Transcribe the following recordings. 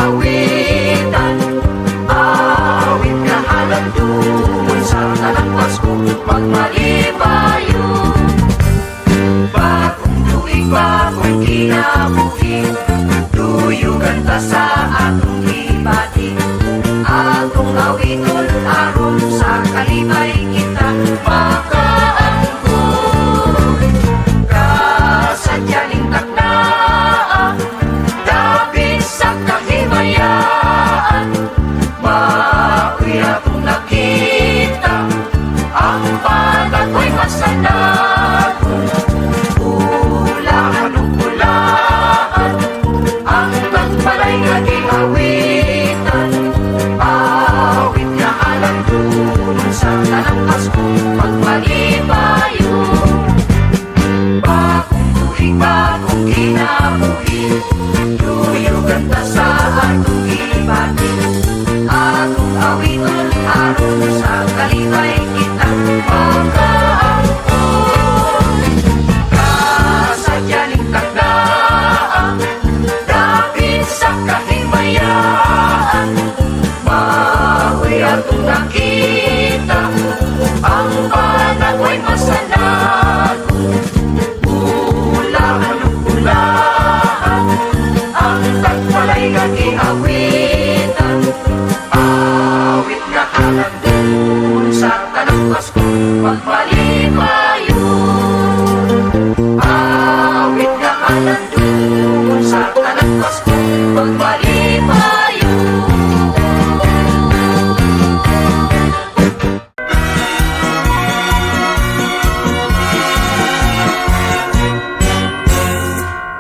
awitan. Awit kahalanduan sa tanang Pasko, magmalipayo. Bagong tuig, bagong kinabuhi, tuyugan ta sa atong ibati. Atong awiton aron sa kalibay kita makaangkon. Kasadyaning taknaan, dapit sa kahimayaan, maoy atong nakita, ang panagoy masanagon. Ulaan ug ulaan, ang nagbalay nga giawitan. Awit nga halanduan sa tanang Pasko, magmalipayo. Bagong tuig, bagong kinabuhi, tuyugan ta sa atong ibati. Atong awiton aron sa kalibay kita makaangkon. Kasadyaning takdaan, dapit sa kahimayaan, maoy atong nakita, ang panagoy masanagon. Ulaan ug ulaan, ang tagbalay nga giawitan. Awit nga halanduan sa tanang Pasko, magmalipayo. Awit nga halanduan sa tanang Pasko, magmalipayo.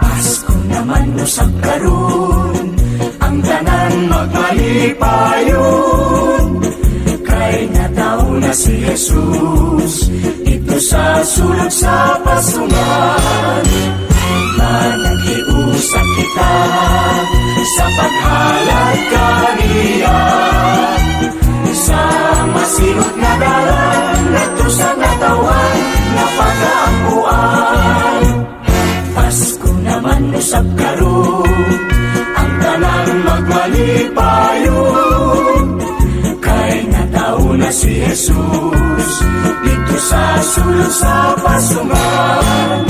Pasko naman usab karon, ang tanan magmalipayon. Kay nataw na si Jesus dito sa sulod sa pasungan. Managhiusa kita sa paghalad kaniya, sa masinot nga dalan nato sa natawan na pag-aapuan. Pasko naman usab karon, ang tanan magmalipayon. Kay nataw na si Jesus dito sa sulod sa pasungan.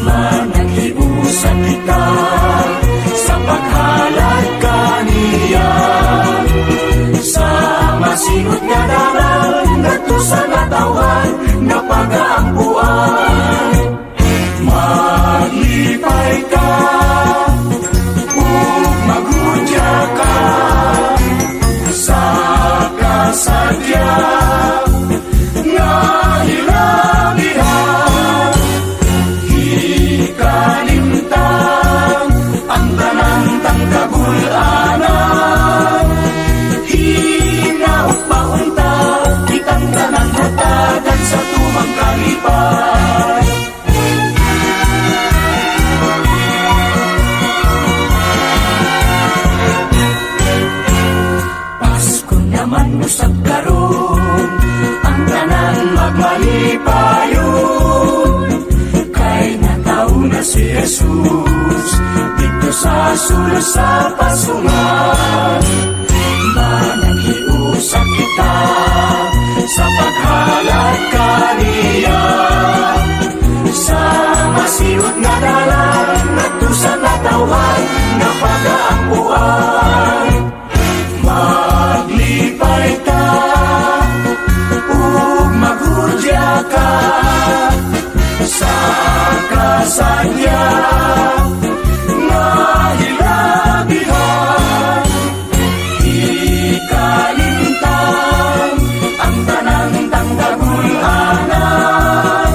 Managhiusa kita sa paghalad kaniya, sa masingot nga dalan nato sa natawan na pag-aapuan. Maglipay ka ug maghudya ka sa kasadya nga hilabihan. Ikalimtan ang tanang kagulanan, hinaot paunta kitang tanang hatagan sa tumang kalipay. Pasko naman usab karon, ang tanan magmalipayon. Kay nataw na si Jesus dito sa sulod sa pasungan. Managhiusa kita sa paghalad kaniya, sa masiot nga dalan nato sa natawan na pag-aapuan. Maglipay ka ug maghudya ka sa kasadya nga hilabihan. Ikalimtan ang tanang kagulanan,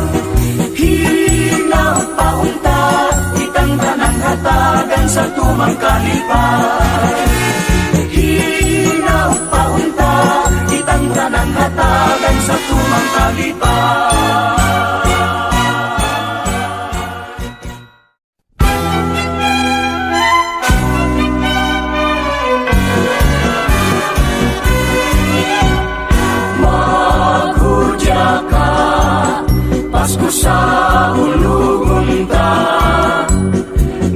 hinaot paunta kitang tanang hatagan sa tumang kalipay. Hinaot paunta kitang tanang hatagan sa tumang kalipay. Pasko sa ulugon ta,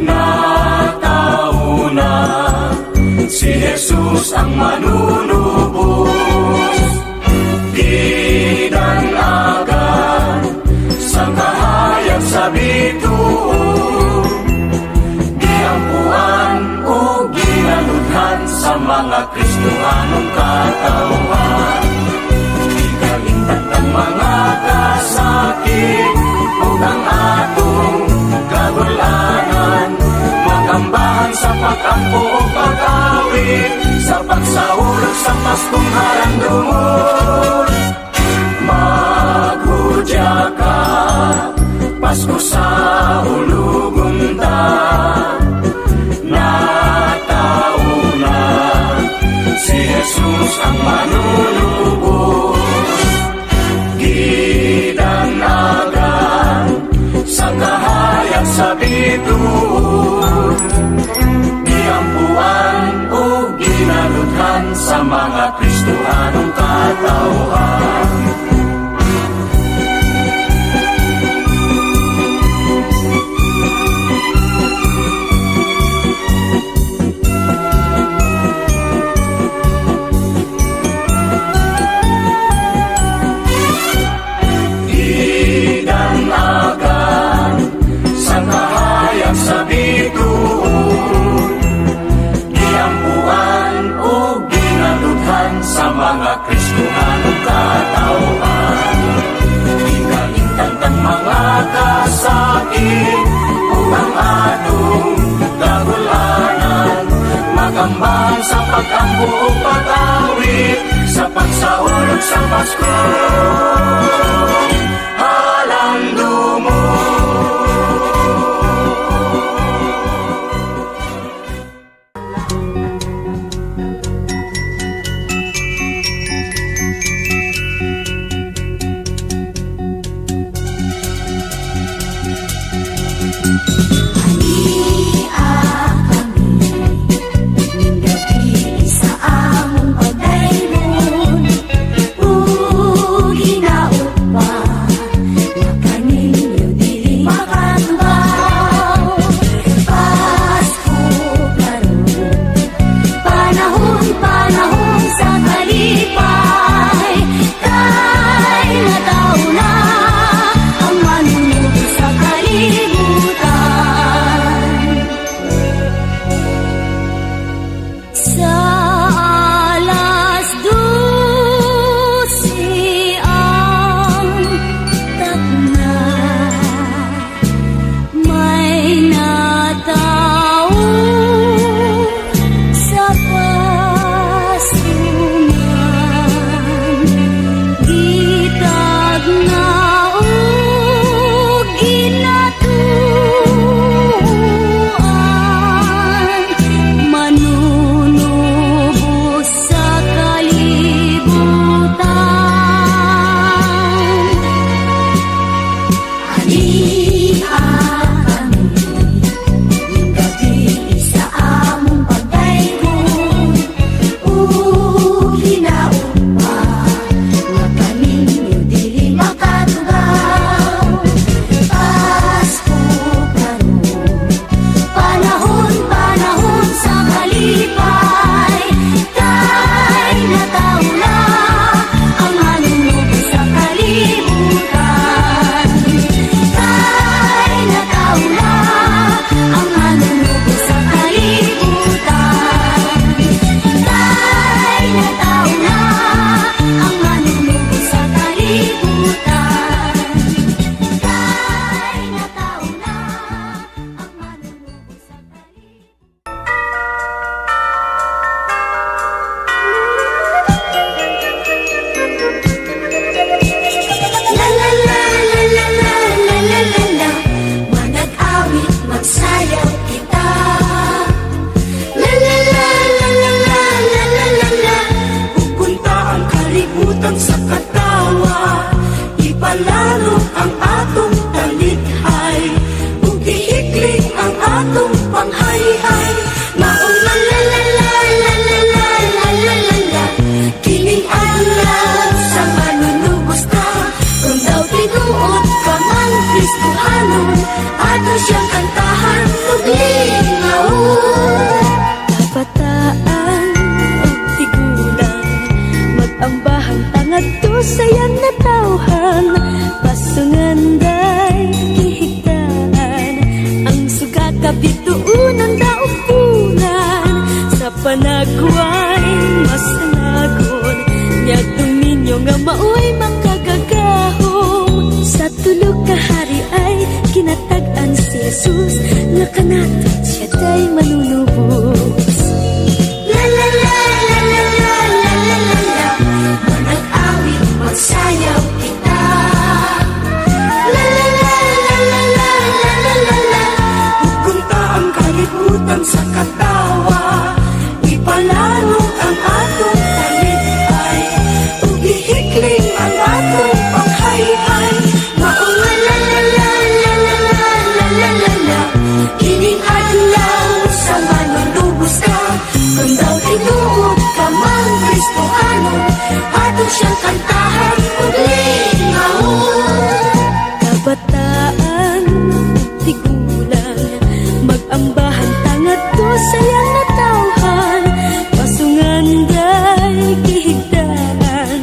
natauna si Jesus ang manunubos. Gidanagan sa kahayag sa bituon, giampuan o ginaludhan sa mga Kristohanong katawhan. Ikalingtan ang mga kasakit o ang atong kagulanan, magambahan sa pag-ampo o pag-awit, sa pagsaulog sa Paskong halandumon. Maghudya ka, Pasko sa hulugon ta, natauna si Jesus ang manunubos. Gidanagan sa kahayag sa bituon, giampuan o ginaludhan sa mga Kristohanong katawhan. Gidanagan sa kahayag sa bituon, giampuan o ginaludhan sa mga Kristohanong katawhan. Ikalingtan ang mga kasakit o ang atong kagulanan, magambahan sa pag-ampo o pag-awit, sa pagsaulog sa Pasko halandumon. Sa among pagdayron, ug hinaot pa sayang natawhan, pasunganday ihigdaan. Ang suga kabituunan daupunan, sa panagway masanagon. Nyadtong ninyo nga maoy makagagahom, sa tulog kahari ay kinatag-an si Jesus, nga kanato siya day manunubos. La la la la la la la la la la, manag-awit magsayaw kita. La la la la la la la la la la, Hugunta ang kalibutan sa katawa, ipalalo ang atong talipay, ugihikling ang atong panghaybay. maunga la la la la la la la la la la, Kining adlaw sa manunubos ka, kung daw tinuod ka mang Kristohanon, atong siyang kantahan ug lingawon. kabataan tigulang, mag-ambahan tangat to sayang natawhan, pasunganday kihigdaan.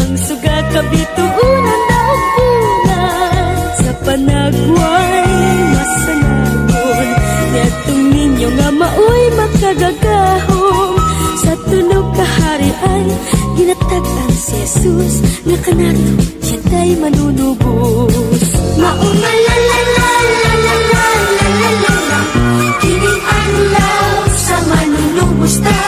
Ang suga kabituunan daupunan, sa panagway masanagon. Nyadtong ninyo nga maoy makagagahom, sa tunog kahari ay ginatag-an si Jesus, nga kanato siya day manunubos. Maunga la la la la la la la la la la, kining adlaw sa manunubos ta,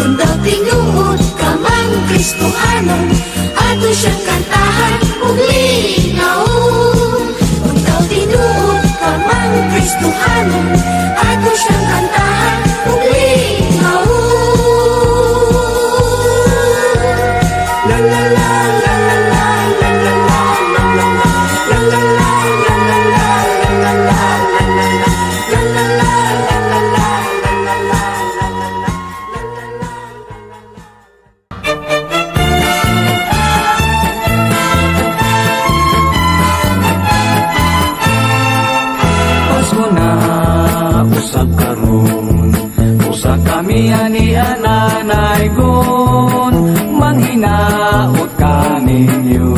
kung daw tinuod ka mang Kristohanon, ato siyang kantahan ug lingawon. Kung daw tinuod ka mang Kristohanon, ato siyang kantahan ug lingawon. La la la la la la la la la la la la. La la la la la la la la la la la la. La la la la la la la la Pasko na usab karon, usa kami ani ananay gon, manghinaot kaninyo.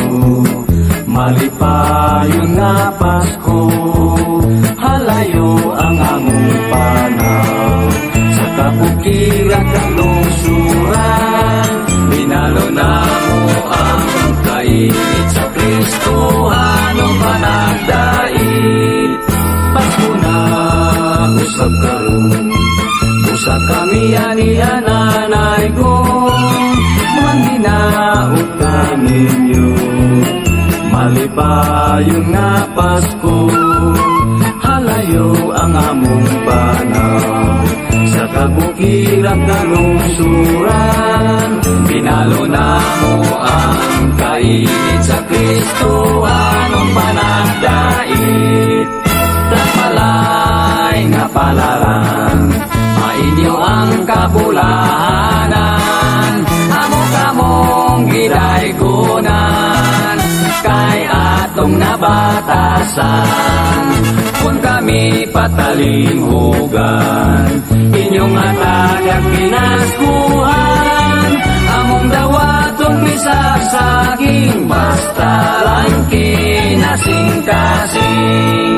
Malipayon nga Pasko, halayo ang among panaw. Sa kapukira kang lungsuran, binalo na mo ang kainit sa Kristo, anong panagdait. Pasko na usab karon, usa kami ani ananay ko, manghinaot kaninyo. Malipayon nga Pasko, halayo ang among panaw. Sa kabukirang kalungsuran, binalo na mo ang kainit sa Kristo, anong panagdait. Tapalay nga palaran, mainyo ang kabulahanan, amo kamong gidaygonan, kay atong nabatasan. Kung kami patalinghugan, inyong atagag pinaskuhan, among dawatong bisasaging, basta lang kinasing-kasing.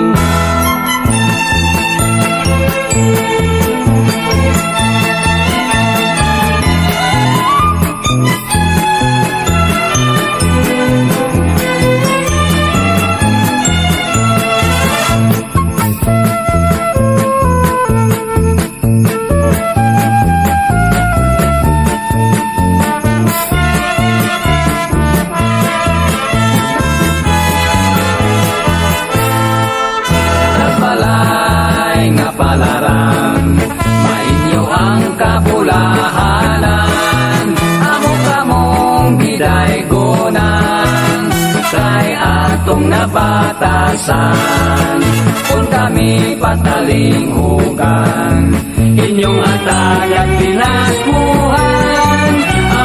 Palaran, mainyo ang kabulahanan, amo kamong gidaygonan, kay atong nabatasan. Kung kami patalinghugan, inyong atagag pinaskuhan,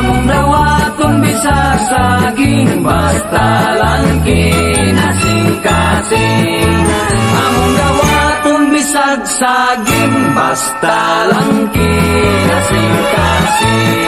among dawatong bisasaging, basta lang kinasing-kasing. Among dawatong bisagsaging, basta lang kinasing-kasing.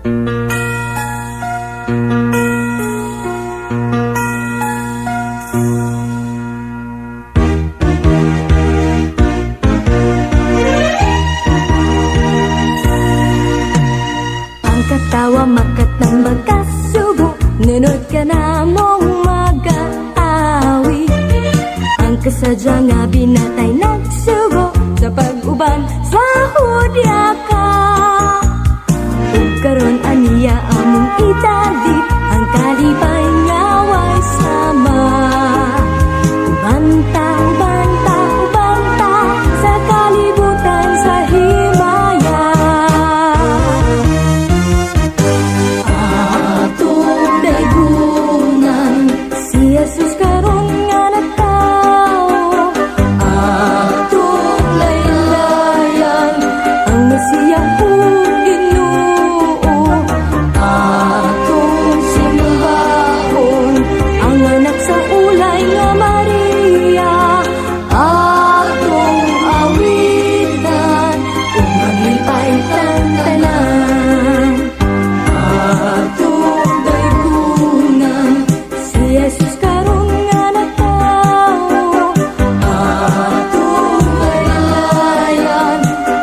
Ang katawa makat ng magkasugo, nunod ka na mong mag-aawi. Ang kasadya nga binatay nagsugo, sa pag-uban sa hudya ka. Ug karon aniya among itali, ang kalipay nga way sama. Ubanta, ubanta, ubanta, sa kalibutan sa himaya. Atong daigunan, si Jesus karon nga nagtao. Atong laylayan, ang Mesiya ug Ginoo. Atong simbahon, ang anak sa ulay nga Maria. Atong awitan, ug maglipay kang tanan. Atong daigunan, si Jesus karon nga nagtao. Atong laylayan,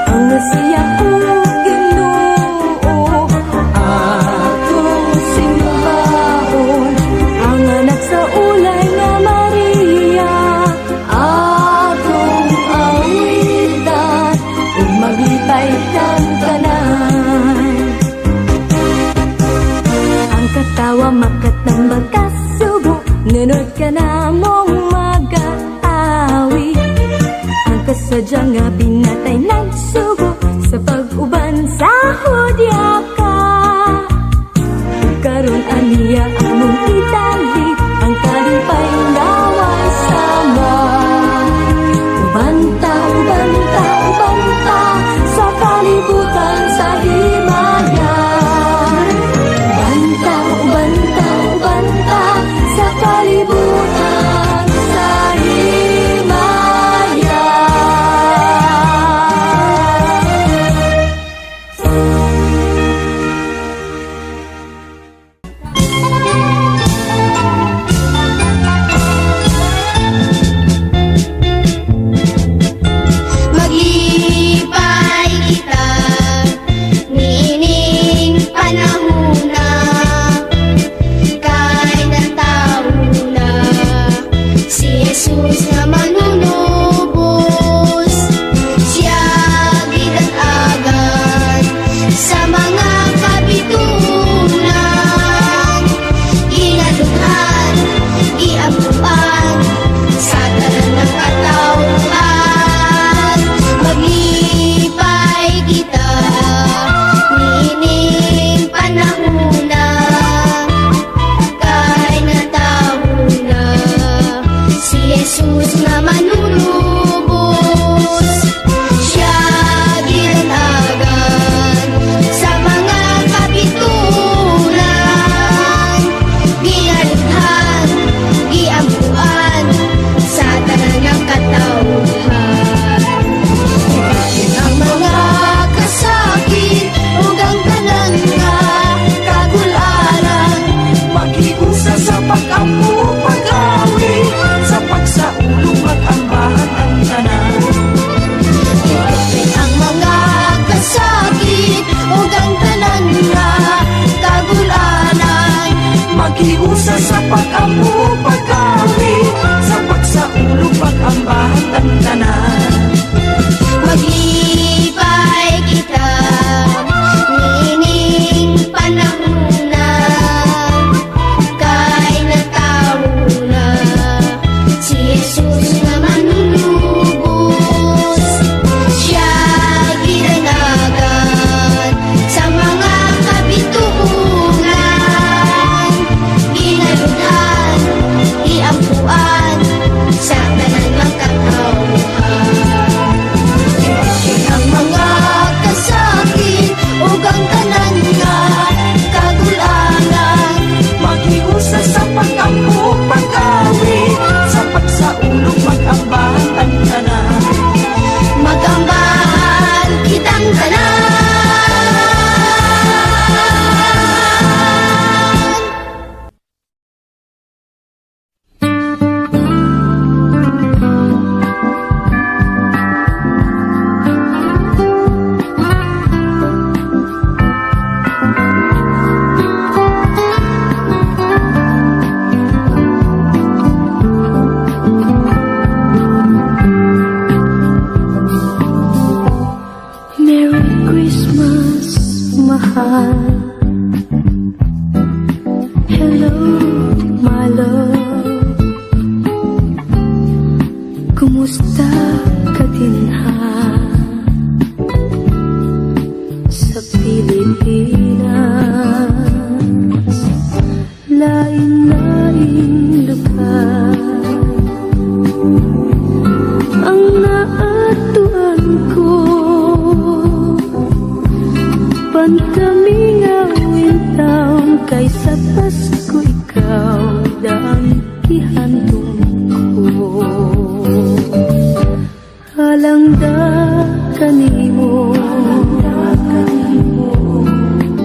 ang Mesiya ug Ginoo. Atong simbahon, ang anak sa ulay nga Maria. Atong awitan, ug maglipay kang tanan. Ang katawa makat ng magkasugo, nunod ka na mong mag-aawi. Ang kasadya nga binatay nagsugo, sa pag-uban sa hudya ka. Ug karon aniya among itali, ang kalipay nga way sama. Ubanta, ubanta, ubanta, sa kalibutan sa himaya. Ubanta, ubanta, ubanta, sa kalibutan sa himaya. Maglipay kita, nining panahon na, kay nagtao na, si Jesus nga manunubos. Siya gidatagan sa mga kabitulan, ginadughan, giampuan, sa tanan ng katawhan. Maglipay kita, nining panahon na, kay nagtao na, si Jesus nga manunubos. Siya ginatagan sa mga kabitulan, ginadughan, giampuan, sa tanan ng katawhan. Ang mga kasakit ug ang tanan nga kagularan, Makiusa sa pag-ampo, pag-awi, sa pagsaulong at ambahan ang tanan. ang mga kasakit ug ang tanan nga kagularan, Makiusa sa pag-ampo, pag-awi, sa pagsaulong at ambahan ang tanan. maglipay kita, nining panahon na, kay nagtao na, si Jesus nga manunubos. Siya ginanagan sa mga kabitulan, ginalughan, Christmas, mahal. Hello, my love. Kumusta ka din ha? Sa Pilipinas, lain-lain lugar ang naatuan ko. Pantaming awin taon kaysa Pasko ikaw daan ihandong ko. Halangda kanimo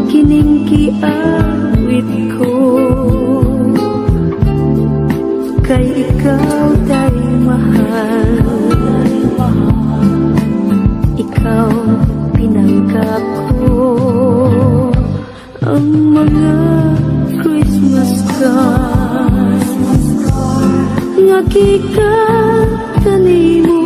kining kiawit ko, kay ikaw day mahal. Ikaw pinanggap ko ang mga Christmas cards nga kanimo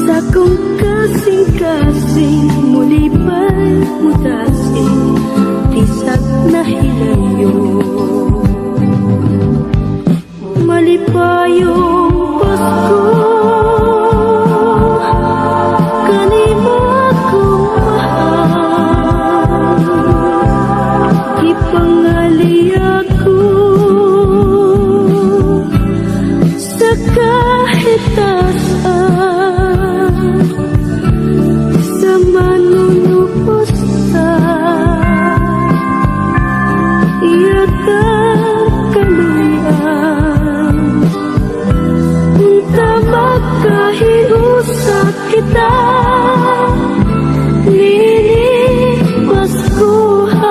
sa kong kasing-kasing muli pa'y mutasing tisag na hilayo. Malipayong Pasko, kanimo akong mahal. Ipangali ako sa kahit tasan, sa manunubos ka, iyakan kaluyan. Unta magkahiusa kita, nini Paskuhan.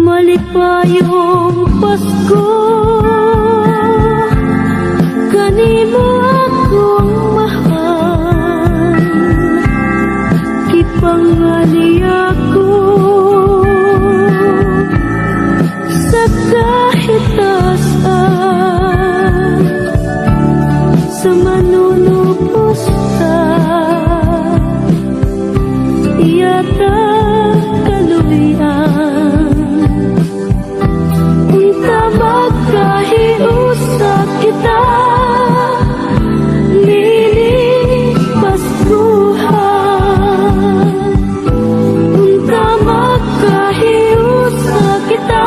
Malipayong Pasko, kanimo akong mahal. Kipangali ako sa kahit tasan, sa manunubos ka, iyata kaluyan. Unta magkahiusa kita, nini Paskuhan. Unta magkahiusa kita,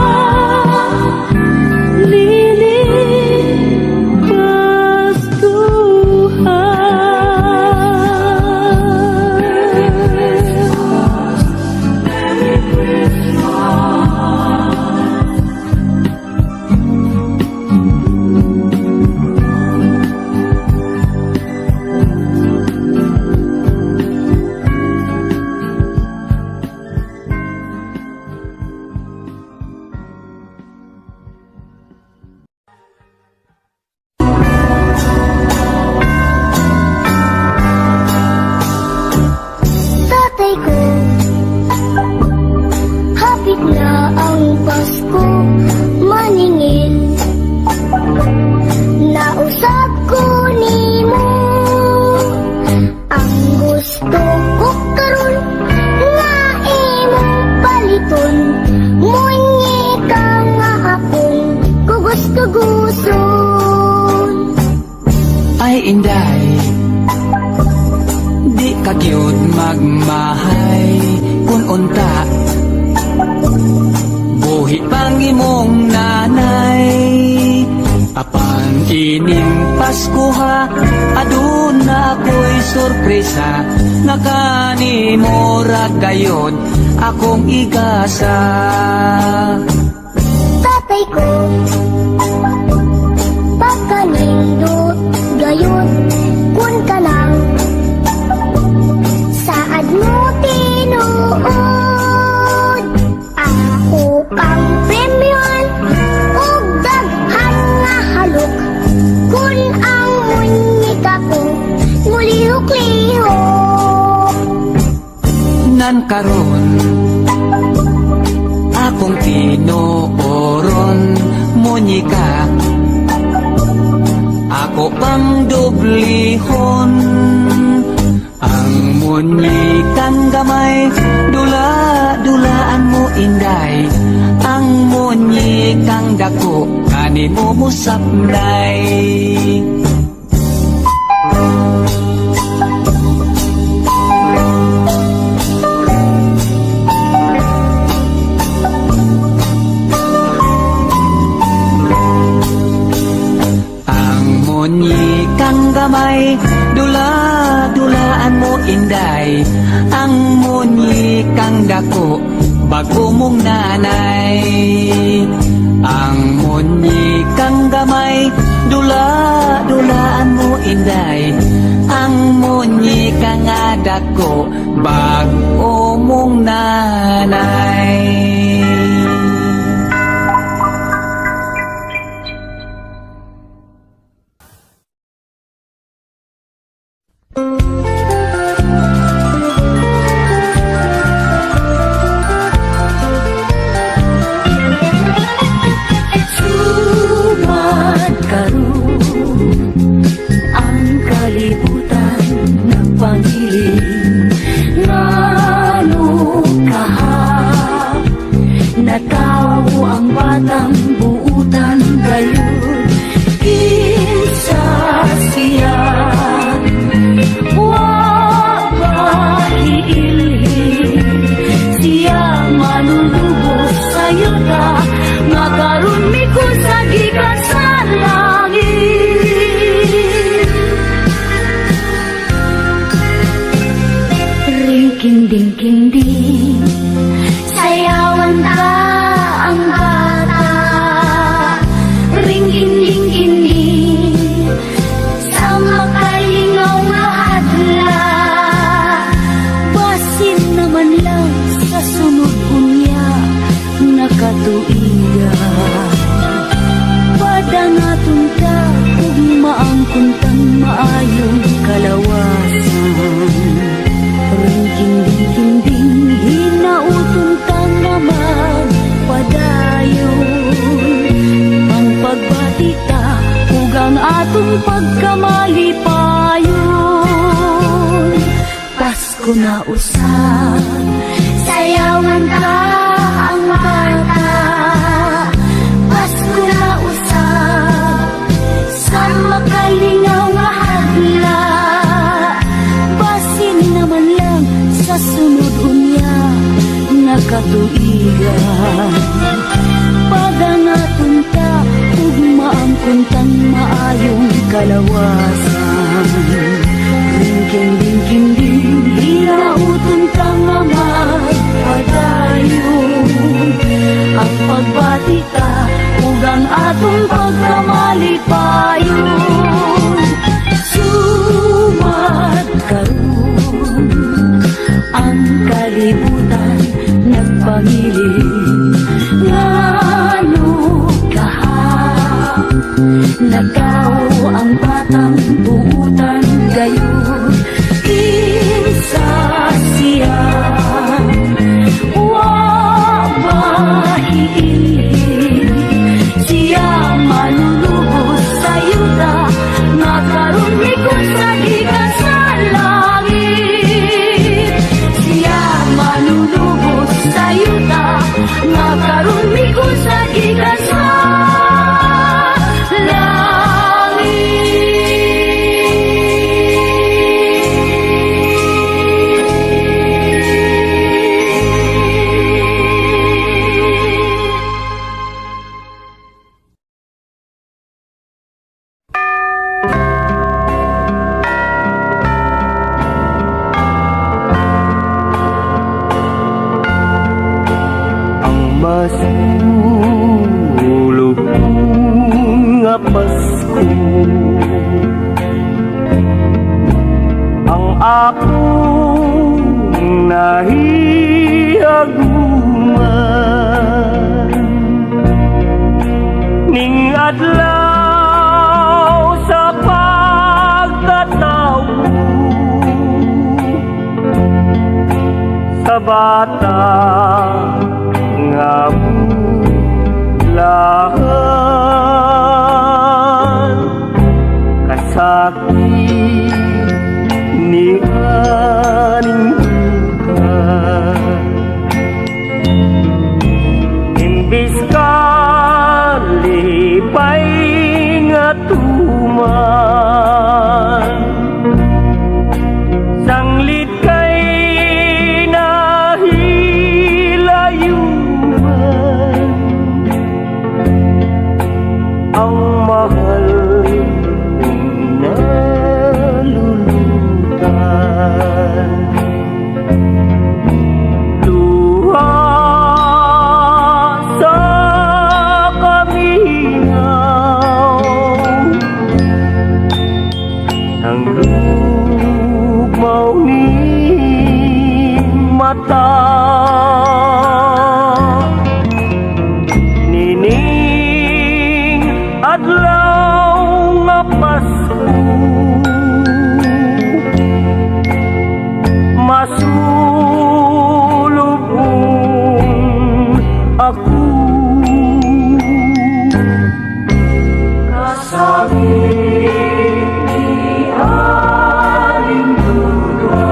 nini Tatay ko, hapit na ang Pasko, maningil. Nausap ko nimo, ang gusto ko karon nga imong paliton. Munyi ka nga akong kugos-kuguson. Ay inday, di ka cute magmahay kun unta buhi pang imong nanay. Apan ining Pasko ha, aduna ako'y sorpresa nga kanimo ra gayod akong igasa. Tatay ko, pagkanindot gayon kun ka lang saad mo tinuod. Ako pang premyon ug daghan nga halok kun ang munyika ko mulihok-lihok. Nan karon akong tinooron munyika, ako pang dublihon. munyi kang gamay, dula-dulaan mo inday. Ang munyi kang dako, kanimo mo sapnay. Munyi kang gamay, dula-dulaan mo inday. Ang munyi kang dako, bago mong nanay. Ang munyi kang gamay, dula-dulaan mo inday. Ang munyi kang dako, bago mong nanay. Kinding-kinding, sayawan ka ang bata. Ring-kinding-kinding, sa makalingaw na hadla. Basin naman lang sa sunod kunya nakatuigan. Padangaton ka kung maangkuntang maayong kalawasan. Ring-kinding-kinding, hinauton kang naman padayon. Ang pagbati ka, ug ang atong pagkamalipayon. Pasko na usab, Sayawan ka ang bata. Pasko na usab, sa makalingaw nga hadla. basin naman lang sa sunod unya nakatuigan. Padangaton ka, ug maangkuntang maayong kalawasan. Ring-kinding-kinding, hinauton kang naman padayon. Ang pagbati ka, ug ang atong pagkamalipayon. Sumad karon ang kalibutan nagpangiling. Ngano kaha nagaw ang batang buutan gayon. Kinsa siya wa mahiili, siya manulubos sa yuta. Nakaroon ni ko sa gikan sa langit. Siya manulubos sa yuta. Nakaroon ni ko sa gikan sa masulog nga Pasko. Ang akong nahiaguman ning adlaw sa pagkatawo sa bata nga lahan kasakit ni tugmaw ni mata nining adlaw nga Pasko masulubong ako kasabing ni Aling Dudwa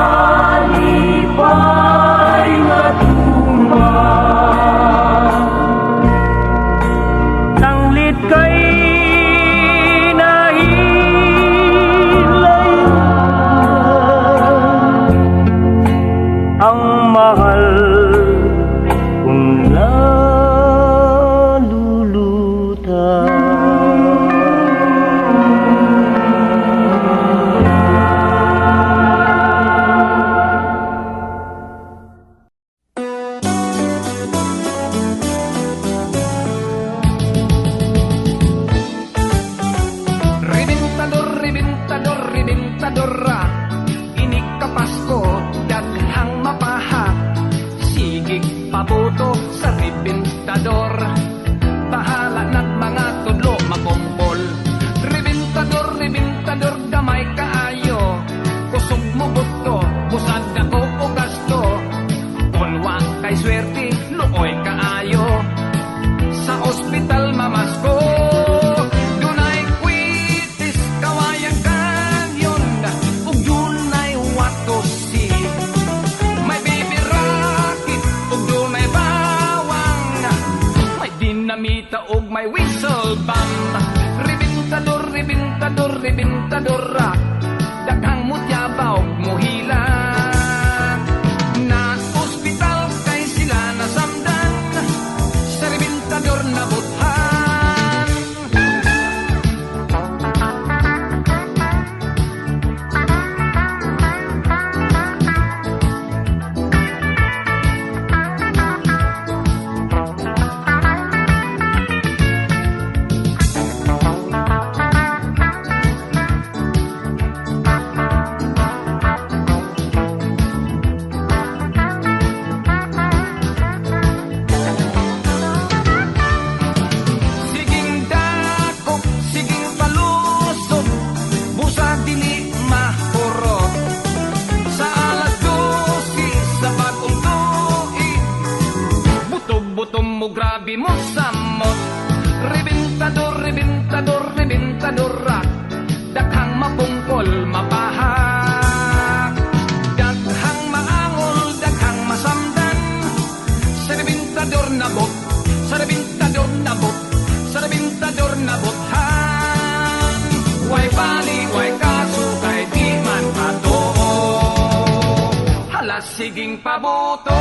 Bisali pa'y nga tumba tanglit kay ang mahal kong Ribintador, ribintador, ribintadora Inik ka Pasko, daghang mapaha Sigig pabuto sa ribintador Bahala ng mga tudlo makumpol Ribintador, ribintador, damay kaayo Kusog mo buto, busad ako o gasto Kulwa kay swerte, luoy kaayo Sa ospital mamasko Dunay kwitis, kawayan kanyon Ug dunay watosi May baby rocket, ug dunay bawang May dinamita ug may whistle bomb Ribintador, ribintador, ribintadora Daghang mutyabaw, muhila Na ospital kay sila nasamdan Sa ribintador na buthan Siging dakop, siging palusot Busa dili mahurot Sa alas 12 sa bagong tuig Buto-buto mo grabe mo samot Ribintador, ribintador, ribintadora Daghang mapungkol, mapaha Daghang maangol, daghang masamdan Sa ribintador na bot Sa ribintador na bot Sa ribintador na bothan Way bali, way kaso kay di man pato Hala siging pabuto